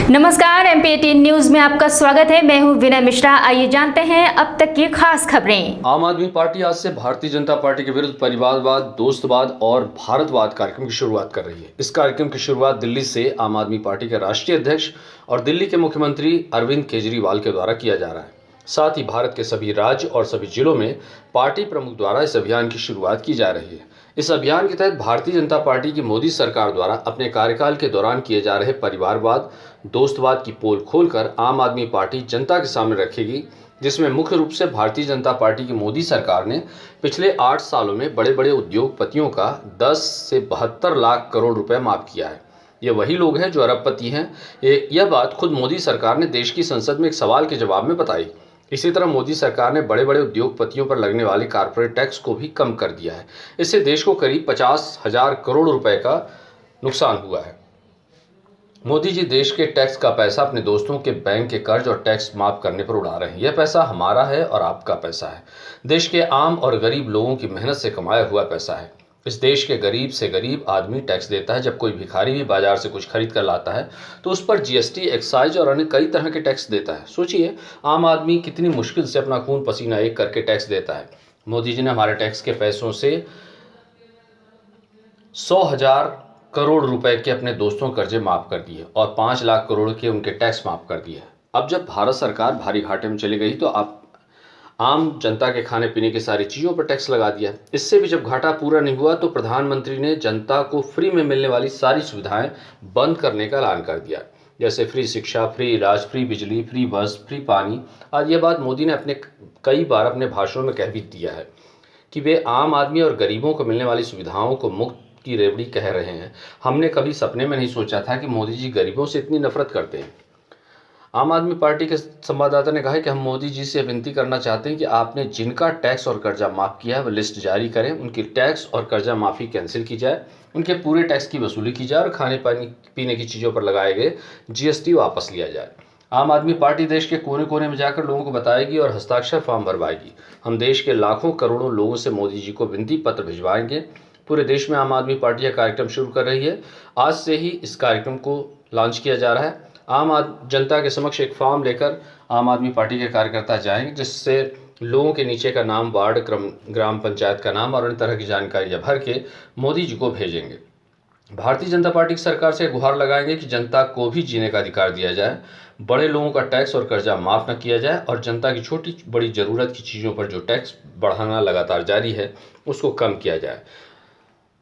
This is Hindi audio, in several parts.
नमस्कार, MP18 न्यूज में आपका स्वागत है। मैं हूं विनय मिश्रा। आइए जानते हैं अब तक की खास खबरें। आम आदमी पार्टी आज से भारतीय जनता पार्टी के विरुद्ध परिवारवाद, दोस्तवाद और भारतवाद कार्यक्रम की शुरुआत कर रही है। इस कार्यक्रम की शुरुआत दिल्ली से आम आदमी पार्टी के राष्ट्रीय अध्यक्ष और दिल्ली के मुख्यमंत्री अरविंद केजरीवाल के द्वारा किया जा रहा है। साथ ही भारत के सभी राज्य और सभी जिलों में पार्टी प्रमुख द्वारा इस अभियान की शुरुआत की जा रही है। इस अभियान के तहत भारतीय जनता पार्टी की मोदी सरकार द्वारा अपने कार्यकाल के दौरान किए जा रहे परिवारवाद, दोस्तवाद की पोल खोलकर आम आदमी पार्टी जनता के सामने रखेगी, जिसमें मुख्य रूप से भारतीय जनता पार्टी की मोदी सरकार ने पिछले 8 सालों में बड़े बड़े उद्योगपतियों का 10 से 72 लाख करोड़ रुपए माफ किया है। ये वही लोग हैं जो अरबपति हैं। यह बात खुद मोदी सरकार ने देश की संसद में एक सवाल के जवाब में बताई। इसी तरह मोदी सरकार ने बड़े बड़े उद्योगपतियों पर लगने वाले कारपोरेट टैक्स को भी कम कर दिया है। इससे देश को करीब 50,000 करोड़ रुपए का नुकसान हुआ है। मोदी जी देश के टैक्स का पैसा अपने दोस्तों के बैंक के कर्ज और टैक्स माफ करने पर उड़ा रहे हैं। यह पैसा हमारा है और आपका पैसा है। देश के आम और गरीब लोगों की मेहनत से कमाया हुआ पैसा है। इस देश के गरीब से गरीब आदमी टैक्स देता है। जब कोई भिखारी भी बाजार से कुछ खरीद कर लाता है तो उस पर GST, एक्साइज और अन्य कई तरह के टैक्स देता है। सोचिए, आम आदमी कितनी मुश्किल से अपना खून पसीना एक करके टैक्स देता है। मोदी जी ने हमारे टैक्स के पैसों से 100,000 करोड़ रुपए के अपने दोस्तों कर्जे माफ कर दिए और 5 लाख करोड़ के उनके टैक्स माफ कर दिए। अब जब भारत सरकार भारी घाटे में चली गई तो आप आम जनता के खाने पीने की सारी चीज़ों पर टैक्स लगा दिया। इससे भी जब घाटा पूरा नहीं हुआ तो प्रधानमंत्री ने जनता को फ्री में मिलने वाली सारी सुविधाएं बंद करने का ऐलान कर दिया, जैसे फ्री शिक्षा, फ्री इलाज, फ्री बिजली, फ्री बस, फ्री पानी। आज ये बात मोदी ने कई बार अपने भाषणों में कह भी दिया है कि वे आम आदमी और गरीबों को मिलने वाली सुविधाओं को मुफ्त की रेवड़ी कह रहे हैं। हमने कभी सपने में नहीं सोचा था कि मोदी जी गरीबों से इतनी नफरत करते हैं। आम आदमी पार्टी के संवाददाता ने कहा है कि हम मोदी जी से विनती करना चाहते हैं कि आपने जिनका टैक्स और कर्जा माफ़ किया है वह लिस्ट जारी करें, उनकी टैक्स और कर्जा माफ़ी कैंसिल की जाए, उनके पूरे टैक्स की वसूली की जाए और खाने पीने की चीज़ों पर लगाए गए GST वापस लिया जाए। आम आदमी पार्टी देश के कोने कोने में जाकर लोगों को बताएगी और हस्ताक्षर फॉर्म भरवाएगी। हम देश के लाखों करोड़ों लोगों से मोदी जी को विनती पत्र भिजवाएंगे। पूरे देश में आम आदमी पार्टी यह कार्यक्रम शुरू कर रही है। आज से ही इस कार्यक्रम को लॉन्च किया जा रहा है। आम जनता के समक्ष एक फॉर्म लेकर आम आदमी पार्टी के कार्यकर्ता जाएंगे, जिससे लोगों के नीचे का नाम, वार्ड, ग्राम पंचायत का नाम और अन्य तरह की जानकारियां भर के मोदी जी को भेजेंगे। भारतीय जनता पार्टी की सरकार से गुहार लगाएंगे कि जनता को भी जीने का अधिकार दिया जाए, बड़े लोगों का टैक्स और कर्जा माफ़ न किया जाए और जनता की छोटी बड़ी ज़रूरत की चीज़ों पर जो टैक्स बढ़ाना लगातार जारी है उसको कम किया जाए।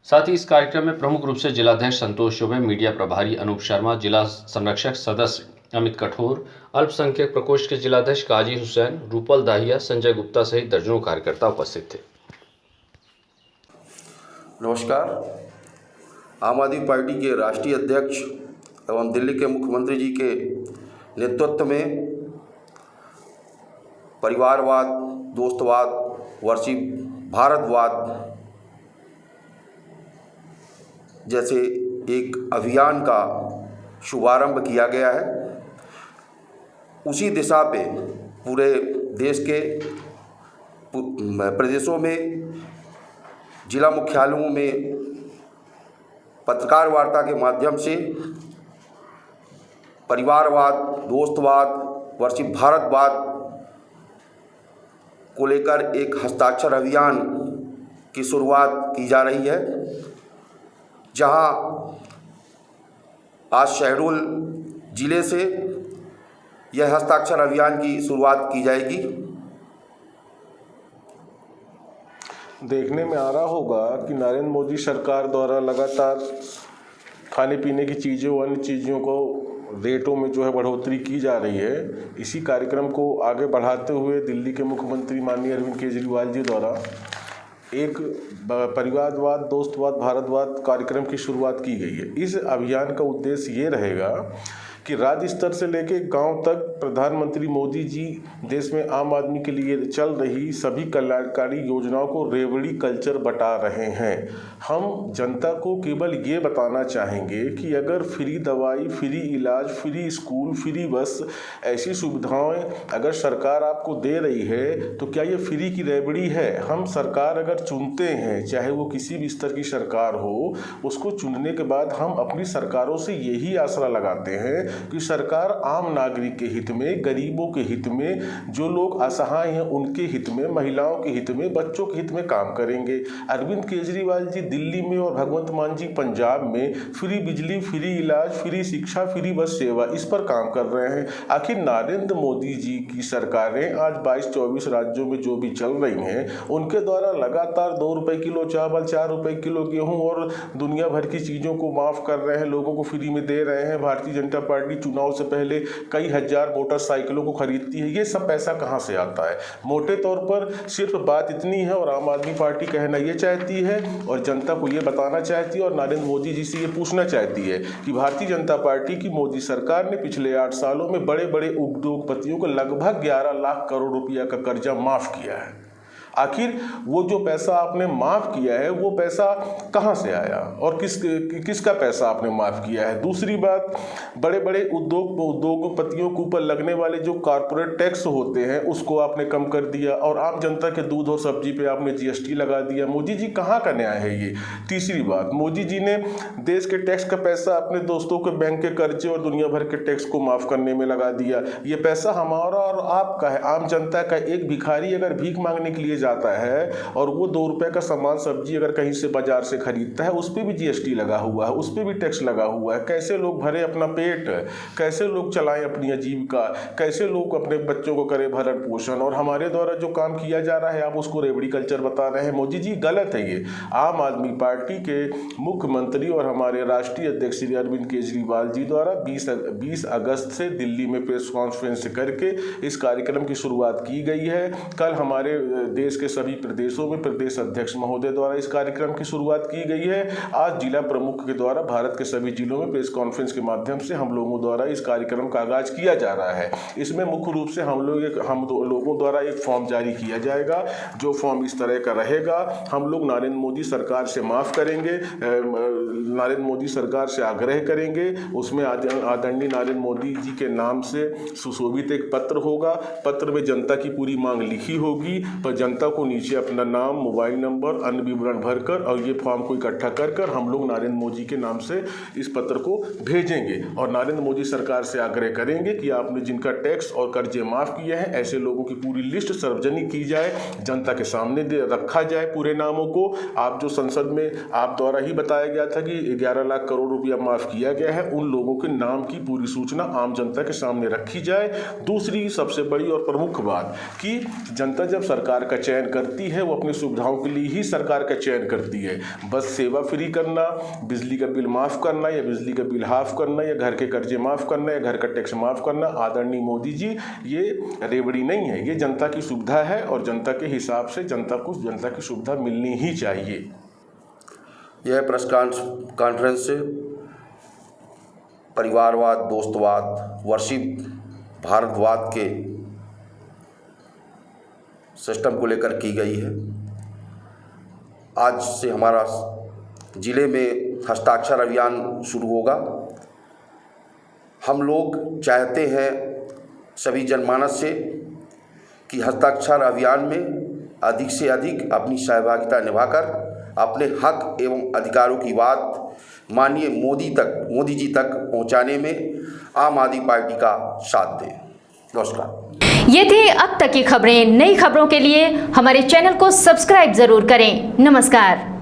साथ ही इस कार्यक्रम में प्रमुख रूप से जिलाध्यक्ष संतोष चौबे, मीडिया प्रभारी अनूप शर्मा, जिला संरक्षक सदस्य अमित कठोर, अल्पसंख्यक प्रकोष्ठ के जिलाध्यक्ष काजी हुसैन, रूपल दाहिया, संजय गुप्ता सहित दर्जनों कार्यकर्ता उपस्थित थे। नमस्कार। आम आदमी पार्टी के राष्ट्रीय अध्यक्ष एवं दिल्ली के मुख्यमंत्री जी के नेतृत्व में परिवारवाद, दोस्तवाद वर्सेस भारतवाद जैसे एक अभियान का शुभारंभ किया गया है। उसी दिशा पे पूरे देश के प्रदेशों में, जिला मुख्यालयों में पत्रकार वार्ता के माध्यम से परिवारवाद, दोस्तवाद वर्सेस भारतवाद को लेकर एक हस्ताक्षर अभियान की शुरुआत की जा रही है, जहां आज शहडोल जिले से यह हस्ताक्षर अभियान की शुरुआत की जाएगी। देखने में आ रहा होगा कि नरेंद्र मोदी सरकार द्वारा लगातार खाने पीने की चीज़ों, अन्य चीज़ों को रेटों में जो है बढ़ोतरी की जा रही है। इसी कार्यक्रम को आगे बढ़ाते हुए दिल्ली के मुख्यमंत्री माननीय अरविंद केजरीवाल जी द्वारा एक परिवारवाद, दोस्तवाद, भारतवाद कार्यक्रम की शुरुआत की गई है। इस अभियान का उद्देश्य ये रहेगा कि राज्य स्तर से लेकर गांव तक प्रधानमंत्री मोदी जी देश में आम आदमी के लिए चल रही सभी कल्याणकारी योजनाओं को रेवड़ी कल्चर बता रहे हैं। हम जनता को केवल ये बताना चाहेंगे कि अगर फ्री दवाई, फ्री इलाज, फ्री स्कूल, फ्री बस ऐसी सुविधाएं अगर सरकार आपको दे रही है तो क्या ये फ्री की रेवड़ी है? हम सरकार अगर चुनते हैं, चाहे वो किसी भी स्तर की सरकार हो, उसको चुनने के बाद हम अपनी सरकारों से यही आसरा लगाते हैं कि सरकार आम नागरिक के हित में, गरीबों के हित में, जो लोग असहाय हैं उनके हित में, महिलाओं के हित में, बच्चों के हित में काम करेंगे। अरविंद केजरीवाल जी दिल्ली में और भगवंत मान जी पंजाब में फ्री बिजली, फ्री इलाज, फ्री शिक्षा, फ्री बस सेवा, इस पर काम कर रहे हैं। आखिर नरेंद्र मोदी जी की सरकारें आज 22-24 राज्यों में जो भी चल रही हैं, उनके द्वारा लगातार 2 रुपए किलो चावल, 4 रुपए किलो गेहूं और दुनिया भर की चीज़ों को माफ़ कर रहे हैं, लोगों को फ्री में दे रहे हैं। भारतीय जनता पार्टी चुनाव से पहले कई हजार मोटरसाइकिलों को खरीदती है। ये सब पैसा कहाँ से आता है? मोटे तौर पर सिर्फ बात इतनी है और आम आदमी पार्टी कहना ये चाहती है और जनता को ये बताना चाहती है और नरेंद्र मोदी जी से ये पूछना चाहती है कि भारतीय जनता पार्टी की मोदी सरकार ने पिछले 8 सालों में बड़े बड़े उद्योगपतियों को लगभग 11 लाख करोड़ रुपया का कर्जा माफ़ किया है। आखिर वो जो पैसा आपने माफ़ किया है वो पैसा कहाँ से आया और किसका पैसा आपने माफ़ किया है? दूसरी बात, बड़े बड़े उद्योगपतियों के ऊपर लगने वाले जो कॉर्पोरेट टैक्स होते हैं उसको आपने कम कर दिया और आम जनता के दूध और सब्जी पे आपने जीएसटी लगा दिया। मोदी जी कहाँ का न्याय है ये? तीसरी बात, मोदी जी ने देश के टैक्स का पैसा अपने दोस्तों के बैंक के कर्जे और दुनिया भर के टैक्स को माफ़ करने में लगा दिया। ये पैसा हमारा और आपका है, आम जनता का। एक भिखारी अगर भीख मांगने के लिए जाता है और वो 2 रुपए का सामान सब्जी अगर कहीं से बाजार से खरीदता है, उस पर भी जीएसटी लगा हुआ है, उस पर भी टैक्स लगा हुआ है। कैसे लोग भरे अपना पेट, कैसे लोग चलाएं अपनी आजीविका, कैसे लोग अपने बच्चों को करें भरण पोषण? और हमारे द्वारा जो काम किया जा रहा है आप उसको रेवड़ी कल्चर बता रहे हैं। मोदी जी गलत है ये। आम आदमी पार्टी के मुख्यमंत्री और हमारे राष्ट्रीय अध्यक्ष श्री अरविंद केजरीवाल जी द्वारा 20 अगस्त से दिल्ली में प्रेस कॉन्फ्रेंस करके इस कार्यक्रम की शुरुआत की गई है। कल हमारे देश के सभी प्रदेशों में प्रदेश अध्यक्ष महोदय द्वारा इस कार्यक्रम की शुरुआत की गई है। आज जिला प्रमुख के द्वारा भारत के सभी जिलों में प्रेस कॉन्फ्रेंस के माध्यम से हम लोगों द्वारा इस कार्यक्रम का आगाज किया जा रहा है। इसमें मुख्य रूप से हम लोगों द्वारा एक फॉर्म जारी किया जाएगा, जो फॉर्म इस तरह का रहेगा। हम लोग नरेंद्र मोदी सरकार से माफ़ करेंगे, नरेंद्र मोदी सरकार से आग्रह करेंगे। उसमें आदरणीय नरेंद्र मोदी जी के नाम से सुशोभित एक पत्र होगा। पत्र में जनता की पूरी मांग लिखी होगी, पर जनता को नीचे अपना नाम, मोबाइल नंबर, अन्य विवरण भरकर और ये फॉर्म को इकट्ठा कर हम लोग नरेंद्र मोदी के नाम से इस पत्र को भेजेंगे और नरेंद्र मोदी सरकार से आग्रह करेंगे कि आपने जिनका टैक्स और कर्जे माफ़ किए हैं, ऐसे लोगों की पूरी लिस्ट सार्वजनिक की जाए, जनता के सामने रखा जाए पूरे नामों को। आप जो संसद में आप द्वारा ही बताया गया था कि 11 लाख करोड़ रुपया माफ़ किया गया है, उन लोगों के नाम की पूरी सूचना आम जनता के सामने रखी जाए। दूसरी सबसे बड़ी और प्रमुख बात कि जनता जब सरकार का चयन करती है वो अपनी सुविधाओं के लिए ही सरकार का चयन करती है। बस सेवा फ्री करना, बिजली का बिल माफ़ करना या बिजली का बिल हाफ करना या घर के कर्जे माफ़ करना या घर का टैक्स माफ़ करना, आदरणीय मोदी जी ये रेवड़ी नहीं है, ये जनता की सुविधा है और जनता के हिसाब से जनता को जनता की सुविधा मिलनी ही चाहिए। यह प्रेस कॉन्फ्रेंस से परिवारवाद, दोस्तवाद, वर्षित भारतवाद के सिस्टम को लेकर की गई है। आज से हमारा ज़िले में हस्ताक्षर अभियान शुरू होगा। हम लोग चाहते हैं सभी जनमानस से कि हस्ताक्षर अभियान में अधिक से अधिक अपनी सहभागिता निभाकर अपने हक एवं अधिकारों की बात माननीय मोदी जी तक पहुंचाने में आम आदमी पार्टी का साथ दें। नमस्कार। ये थी अब तक की खबरें। नई खबरों के लिए हमारे चैनल को सब्सक्राइब जरूर करें। नमस्कार।